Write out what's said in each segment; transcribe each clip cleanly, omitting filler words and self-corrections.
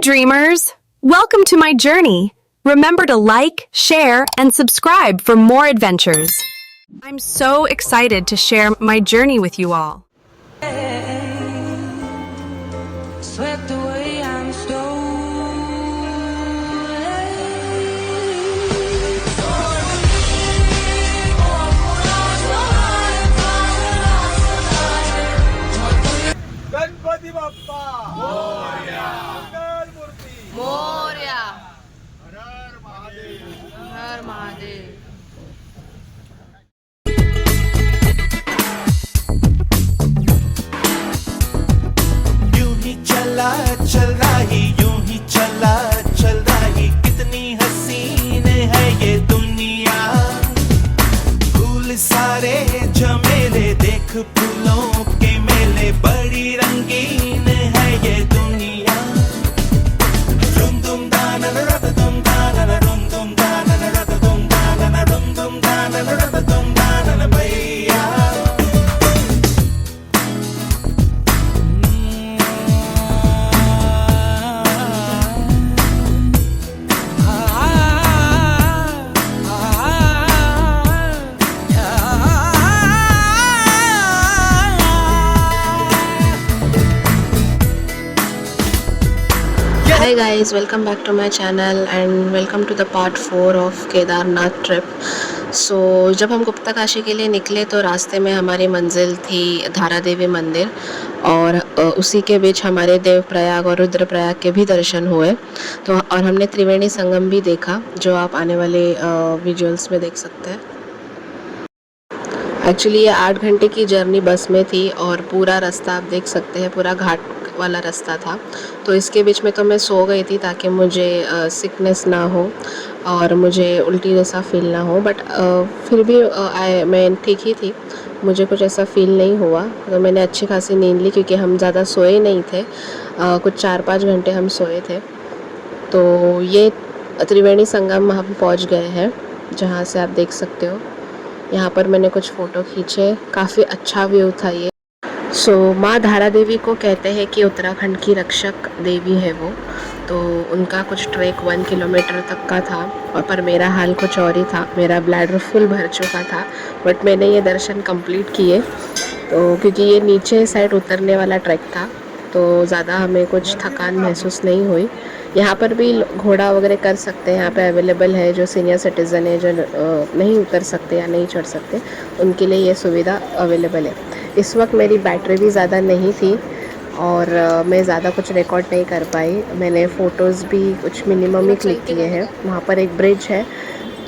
dreamers! Welcome to my journey. Remember to like, share, and subscribe for more adventures. I'm so excited to share my journey with you all. Swept away, I'm Ganpati Bappa Morya, मंगल मूर्ती मोरया. हर हर महादेव. हर महादेव. यूं ही चला चल रही, यूं ही चला चल रही, कितनी हसीन है ये दुनिया. फूल सारे झमेले, देख फूलों के मेले, बड़ी रंगीन है ये दुनिया. रुम दुम दाना रत दुम दाना, रुम दुम दाना रत दुम दाना, रुम दुम दाना रत दुम दाना भैया. Hi guys, welcome back to my channel and welcome to the part 4 of Kedarnath trip. So जब हम गुप्तकाशी के लिए निकले तो रास्ते में हमारी मंजिल थी धारा देवी मंदिर और उसी के बीच हमारे देवप्रयाग और रुद्रप्रयाग के भी दर्शन हुए. तो और हमने त्रिवेणी संगम भी देखा जो आप आने वाले विजुअल्स में देख सकते हैं. एक्चुअली ये 8 घंटे की जर्नी बस में थी और पूरा रास्ता आप देख सकते हैं, पूरा घाट वाला रास्ता था. तो इसके बीच में तो मैं सो गई थी ताकि मुझे सिकनेस ना हो और मुझे उल्टी जैसा फील ना हो. बट फिर भी मैं ठीक ही थी, मुझे कुछ ऐसा फील नहीं हुआ. तो मैंने अच्छी खासी नींद ली क्योंकि हम ज़्यादा सोए नहीं थे, कुछ 4-5 घंटे हम सोए थे. तो ये त्रिवेणी संगम हम पहुंच गए हैं जहां से आप देख सकते हो. यहाँ पर मैंने कुछ फ़ोटो खींचे, काफ़ी अच्छा व्यू था ये. सो माँ धारा देवी को कहते हैं कि उत्तराखंड की रक्षक देवी है वो. तो उनका कुछ ट्रैक 1 किलोमीटर तक का था और पर मेरा हाल कुछ और ही था. मेरा ब्लैडर फुल भर चुका था बट मैंने ये दर्शन कंप्लीट किए. तो क्योंकि ये नीचे साइड उतरने वाला ट्रैक था तो ज़्यादा हमें कुछ थकान महसूस नहीं हुई. यहाँ पर भी घोड़ा वगैरह कर सकते हैं, यहाँ पे अवेलेबल है. जो सीनियर सिटीज़न है जो नहीं उतर सकते या नहीं चढ़ सकते उनके लिए ये सुविधा अवेलेबल है. इस वक्त मेरी बैटरी भी ज़्यादा नहीं थी और मैं ज़्यादा कुछ रिकॉर्ड नहीं कर पाई. मैंने फ़ोटोज़ भी कुछ मिनिमम ही क्लिक किए हैं. वहाँ पर एक ब्रिज है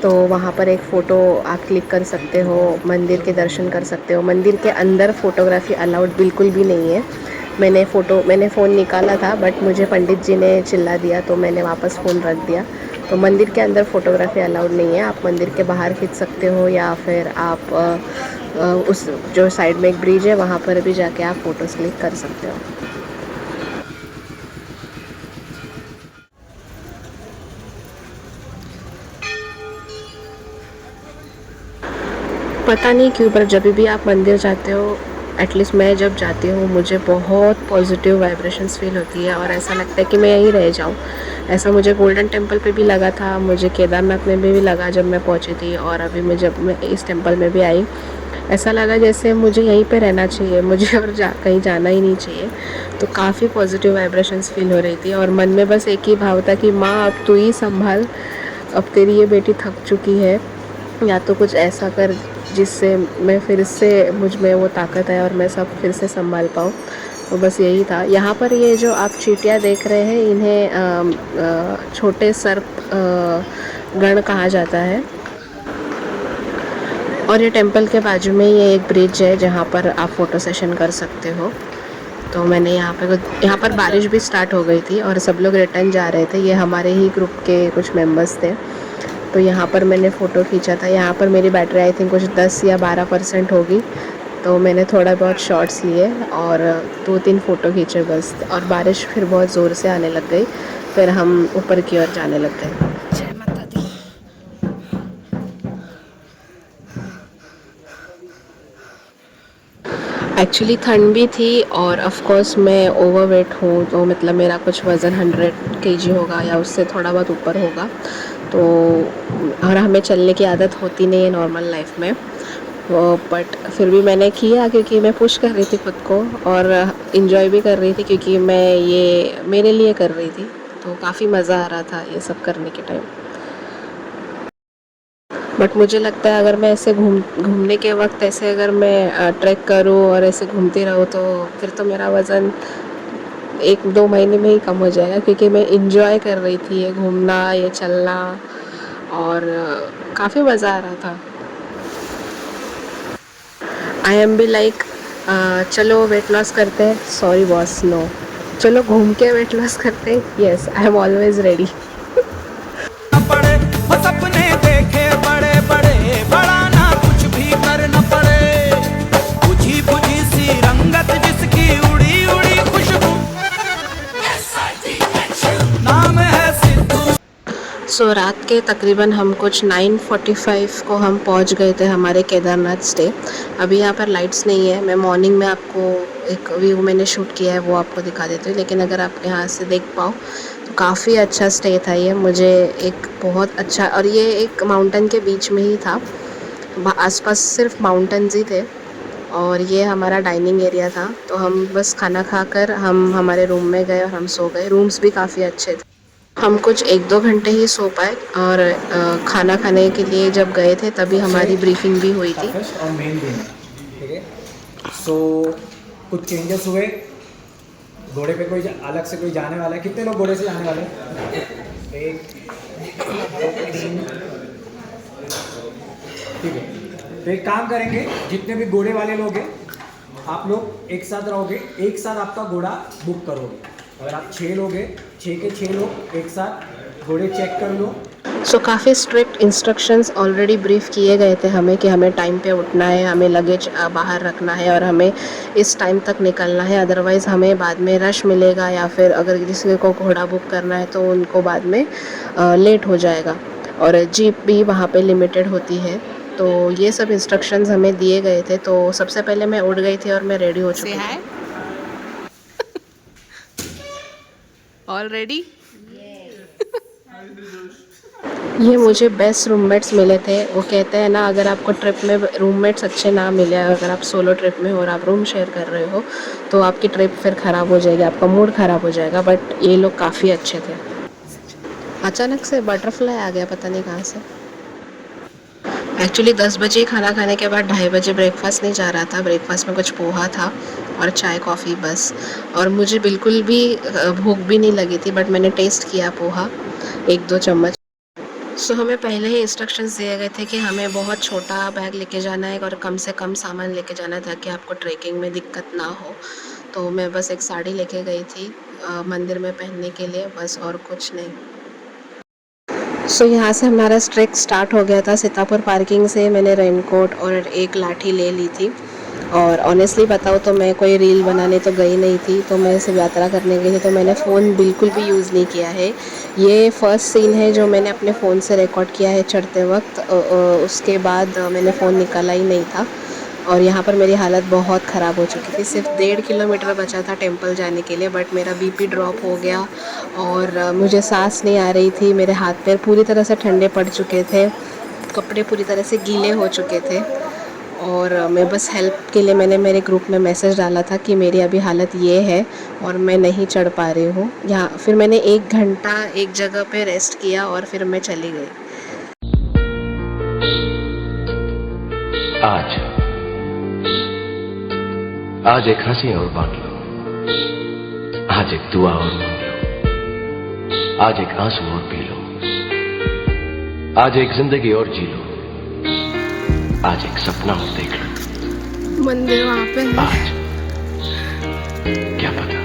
तो वहाँ पर एक फ़ोटो आप क्लिक कर सकते हो, मंदिर के दर्शन कर सकते हो. मंदिर के अंदर फ़ोटोग्राफी अलाउड बिल्कुल भी नहीं है. मैंने फ़ोन निकाला था बट मुझे पंडित जी ने चिल्ला दिया तो मैंने वापस फ़ोन रख दिया. तो मंदिर के अंदर फ़ोटोग्राफी अलाउड नहीं है. आप मंदिर के बाहर खींच सकते हो या फिर आप उस जो साइड में एक ब्रिज है वहाँ पर भी जाके आप फ़ोटोज़ क्लिक कर सकते हो. पता नहीं क्यों पर जब भी आप मंदिर जाते हो, एटलीस्ट मैं जब जाती हूँ मुझे बहुत पॉजिटिव वाइब्रेशंस फील होती है और ऐसा लगता है कि मैं यहीं रह जाऊँ. ऐसा मुझे गोल्डन टेम्पल पे भी लगा था, मुझे केदारनाथ में भी लगा जब मैं पहुँची थी और अभी मैं जब मैं इस टेम्पल में भी आई ऐसा लगा जैसे मुझे यहीं पे रहना चाहिए, मुझे और कहीं जाना ही नहीं चाहिए. तो काफ़ी पॉजिटिव वाइब्रेशंस फील हो रही थी और मन में बस एक ही भाव था कि माँ अब तू ही संभाल, अब तेरी ये बेटी थक चुकी है, या तो कुछ ऐसा कर जिससे मैं फिर से मुझ में वो ताकत है और मैं सब फिर से संभाल पाऊँ. तो बस यही था. यहाँ पर ये जो आप चींटियाँ देख रहे हैं इन्हें छोटे सर्प गण कहा जाता है. और ये टेंपल के बाजू में ये एक ब्रिज है जहाँ पर आप फ़ोटो सेशन कर सकते हो. तो मैंने यहाँ पर बारिश भी स्टार्ट हो गई थी और सब लोग रिटर्न जा रहे थे. ये हमारे ही ग्रुप के कुछ मेंबर्स थे. तो यहाँ पर मैंने फ़ोटो खींचा था. यहाँ पर मेरी बैटरी आई थिंक कुछ 10 या 12% होगी. तो मैंने थोड़ा बहुत शॉट्स लिए और 2-3 फ़ोटो खींचे बस. और बारिश फिर बहुत ज़ोर से आने लग गई. फिर हम ऊपर की ओर जाने लग गए. एक्चुअली ठंड भी थी और ऑफ कोर्स मैं ओवरवेट हूँ, तो मतलब मेरा कुछ वज़न 100 kg होगा या उससे थोड़ा बहुत ऊपर होगा। तो और हमें चलने की आदत होती नहीं है नॉर्मल लाइफ में, बट फिर भी मैंने किया क्योंकि मैं पुश कर रही थी खुद को और इन्जॉय भी कर रही थी क्योंकि मैं ये मेरे लिए कर रही थी। तो काफ़ी मज़ा आ रहा था ये सब करने के टाइम। बट मुझे लगता है अगर मैं ऐसे घूमने के वक्त ऐसे अगर मैं ट्रैक करूँ और ऐसे घूमती रहूँ तो फिर तो मेरा वज़न 1-2 महीने में ही कम हो जाएगा, क्योंकि मैं इंजॉय कर रही थी ये घूमना, ये चलना, और काफ़ी मज़ा आ रहा था। आई एम भी लाइक चलो वेट लॉस करते हैं, सॉरी बॉस नो, चलो घूम के वेट लॉस करते हैं, yes I am always ready. पड़े वो सपने देखे बड़े बड़े, बड़ा ना कुछ भी करना पड़े, बुझी बुझी सी रंगत जिसकी उड़ी उड़ी खुशबू, नाम है सिद्धू। सो रात के तकरीबन हम कुछ 9:45 को हम पहुंच गए थे हमारे केदारनाथ स्टे। अभी यहाँ पर लाइट्स नहीं है, मैं मॉर्निंग में आपको एक व्यू मैंने शूट किया है वो आपको दिखा देती हूँ, लेकिन अगर आप यहाँ से देख पाओ तो काफ़ी अच्छा स्टे था ये। मुझे एक बहुत अच्छा, और ये एक माउंटेन के बीच में ही था, आसपास सिर्फ माउंटेन्स ही थे, और ये हमारा डाइनिंग एरिया था। तो हम बस खाना खाकर हम हमारे रूम में गए और हम सो गए। रूम्स भी काफ़ी अच्छे थे। हम कुछ 1-2 घंटे ही सो पाए, और खाना खाने के लिए जब गए थे तभी हमारी ब्रीफिंग भी हुई थी। और मेन दिन, ठीक है। सो कुछ चेंजेस हुए, घोड़े पे कोई अलग से कोई जाने वाला है। कितने लोग घोड़े से जाने वाले हैं? 1 2 3, ठीक है। तो एक काम करेंगे, जितने भी घोड़े वाले लोग हैं आप लोग एक साथ रहोगे, एक साथ आपका घोड़ा बुक करोगे। अगर आप 6 लोग हैं, 6 के 6 लोग एक साथ घोड़े चेक कर लो। सो काफ़ी स्ट्रिक्ट इंस्ट्रक्शंस ऑलरेडी ब्रीफ किए गए थे हमें कि हमें टाइम पे उठना है, हमें लगेज बाहर रखना है और हमें इस टाइम तक निकलना है, अदरवाइज़ हमें बाद में रश मिलेगा, या फिर अगर किसी को घोड़ा बुक करना है तो उनको बाद में लेट हो जाएगा, और जीप भी वहाँ पे लिमिटेड होती है। तो ये सब इंस्ट्रक्शंस हमें दिए गए थे। तो सबसे पहले मैं उठ गई थी और मैं रेडी हो चुकी थी। Already? ये मुझे बेस्ट रूममेट्स मिले थे। वो कहते हैं ना, अगर आपको ट्रिप में रूममेट्स अच्छे ना मिले, अगर आप सोलो ट्रिप में हो और आप रूम शेयर कर रहे हो तो आपकी ट्रिप फिर ख़राब हो जाएगी, आपका मूड ख़राब हो जाएगा। बट ये लोग काफ़ी अच्छे थे। अचानक से बटरफ्लाई आ गया, पता नहीं कहाँ से। एक्चुअली 10 बजे खाना खाने के बाद 2:30 बजे ब्रेकफास्ट नहीं जा रहा था। ब्रेकफास्ट में कुछ पोहा था और चाय कॉफ़ी बस, और मुझे बिल्कुल भी भूख भी नहीं लगी थी, बट मैंने टेस्ट किया पोहा 1-2 चम्मच। सो हमें पहले ही इंस्ट्रक्शंस दिए गए थे कि हमें बहुत छोटा बैग लेके जाना है और कम से कम सामान लेके जाना है ताकि आपको ट्रैकिंग में दिक्कत ना हो। तो मैं बस एक साड़ी लेके गई थी मंदिर में पहनने के लिए, बस, और कुछ नहीं। सो यहाँ से हमारा ट्रैक स्टार्ट हो गया था। सीतापुर पार्किंग से मैंने रेनकोट और एक लाठी ले ली थी, और ऑनेस्टली बताऊँ तो मैं कोई रील बनाने तो गई नहीं थी, तो मैं सिर्फ यात्रा करने गई थी, तो मैंने फ़ोन बिल्कुल भी यूज़ नहीं किया है। ये फर्स्ट सीन है जो मैंने अपने फ़ोन से रिकॉर्ड किया है चढ़ते वक्त। उसके बाद मैंने फ़ोन निकाला ही नहीं था, और यहाँ पर मेरी हालत बहुत ख़राब हो चुकी थी। सिर्फ 1.5 किलोमीटर बचा था टेंपल जाने के लिए, बट मेरा बीपी ड्रॉप हो गया और मुझे सांस नहीं आ रही थी। मेरे हाथ पैर पूरी तरह से ठंडे पड़ चुके थे, कपड़े पूरी तरह से गीले हो चुके थे, और मैं बस हेल्प के लिए मैंने मेरे ग्रुप में मैसेज डाला था कि मेरी अभी हालत ये है और मैं नहीं चढ़ पा रही हूँ यहाँ। फिर मैंने 1 घंटा एक जगह पे रेस्ट किया और फिर मैं चली गई। आज एक हंसी और बांट लो, आज एक दुआ और मांग लो, आज एक आंसू और पी लो, आज एक जिंदगी और जी लो, आज एक सपना और देख लो। मंदिर वहाँ पे है। आज क्या पता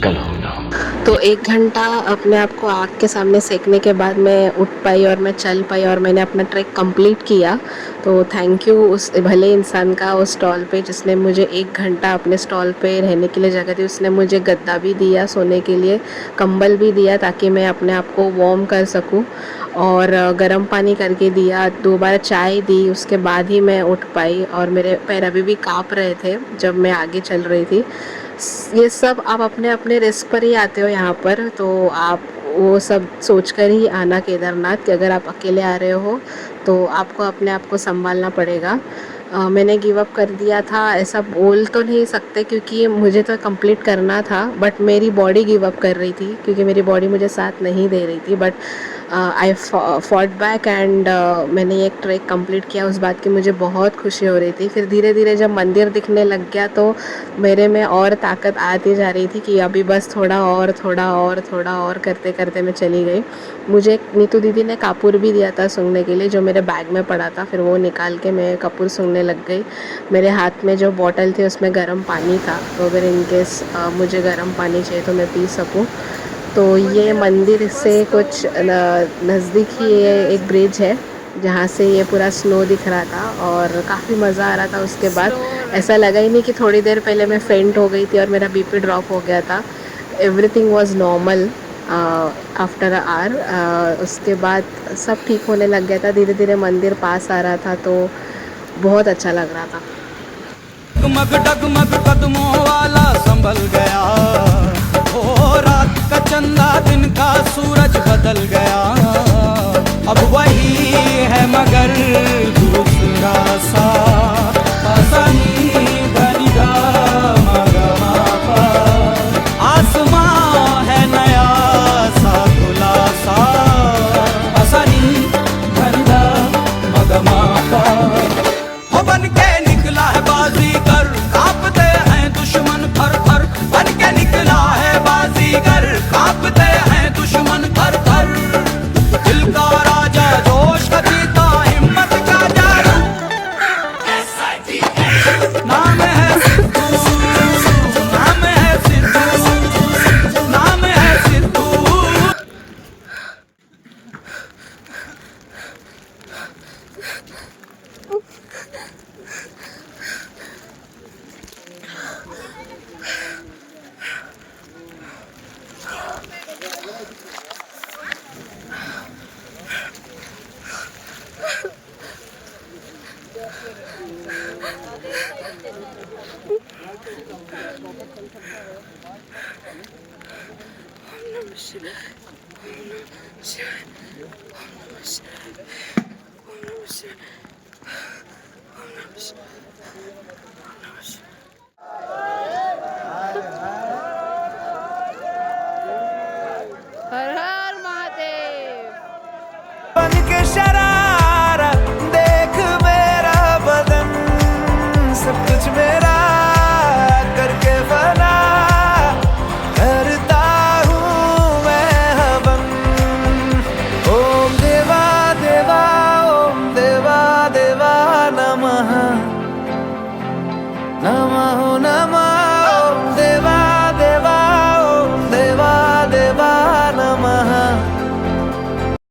कल हो ना हो। तो 1 घंटा अपने आप को आग के सामने सेकने के बाद मैं उठ पाई और मैं चल पाई और मैंने अपना ट्रैक कंप्लीट किया। तो थैंक यू उस भले इंसान का उस स्टॉल पे जिसने मुझे 1 घंटा अपने स्टॉल पे रहने के लिए जगह दी। उसने मुझे गद्दा भी दिया सोने के लिए, कंबल भी दिया ताकि मैं अपने आप को वार्म कर सकूं, और गर्म पानी करके दिया, 2 बार चाय दी, उसके बाद ही मैं उठ पाई। और मेरे पैर अभी भी काँप रहे थे जब मैं आगे चल रही थी। ये सब आप अपने अपने रिस्क पर ही आते हो यहाँ पर, तो आप वो सब सोचकर ही आना केदारनाथ कि अगर आप अकेले आ रहे हो तो आपको अपने आप को संभालना पड़ेगा। मैंने गिव अप कर दिया था ऐसा बोल तो नहीं सकते क्योंकि मुझे तो कंप्लीट करना था, बट मेरी बॉडी गिव अप कर रही थी क्योंकि मेरी बॉडी मुझे साथ नहीं दे रही थी। But I fought back and मैंने एक ट्रैक कंप्लीट किया। उस बात की मुझे बहुत खुशी हो रही थी। फिर धीरे धीरे जब मंदिर दिखने लग गया तो मेरे में और ताकत आती जा रही थी कि अभी बस थोड़ा और करते करते मैं चली गई। मुझे नीतू दीदी ने कपूर भी दिया था सूंघने के लिए जो मेरे बैग में पड़ा था, फिर वो निकाल के मैं कपूर सूंघने लग गई। मेरे हाथ में जो बॉटल थी उसमें गर्म पानी था, तो अगर इनकेस मुझे गर्म पानी चाहिए तो मैं पी सकूं। तो ये मंदिर से कुछ नज़दीक ही ये एक ब्रिज है जहाँ से ये पूरा स्नो दिख रहा था और काफ़ी मज़ा आ रहा था। उसके बाद ऐसा लगा ही नहीं कि थोड़ी देर पहले मैं फेंट हो गई थी और मेरा बीपी ड्रॉप हो गया था। Everything was normal after a hour. उसके बाद सब ठीक होने लग गया था, धीरे धीरे मंदिर पास आ रहा था तो बहुत अच्छा लग रहा था। डगमग कदमों वाला संभल गया, ओ रात का चंदा दिन का सूरज बदल गया। अब वही है मगर दूसरा सा आसानी धनी गा मगा मापा। आसमां है नया सा खुला सा आसानी धनी गा मगा मापा। हो बन के निकला है बाजीगर कांपते हैं दुश्मन थर थर। बन के निकला है बाजीगर कांपते हैं दुश्मन थर थर। दिल का राजा जोश का जीता हिम्मत का जादू नाम है सिद्धू, नाम है सिद्धू, नाम है सिद्धू। हर हर महादेव। बन के शरारा देख मेरा बदन सब कुछ मेरा करके फना करता हूँ मैं हवन। ओम देवा देवा ओम देवा देवा नमः नमः नमः।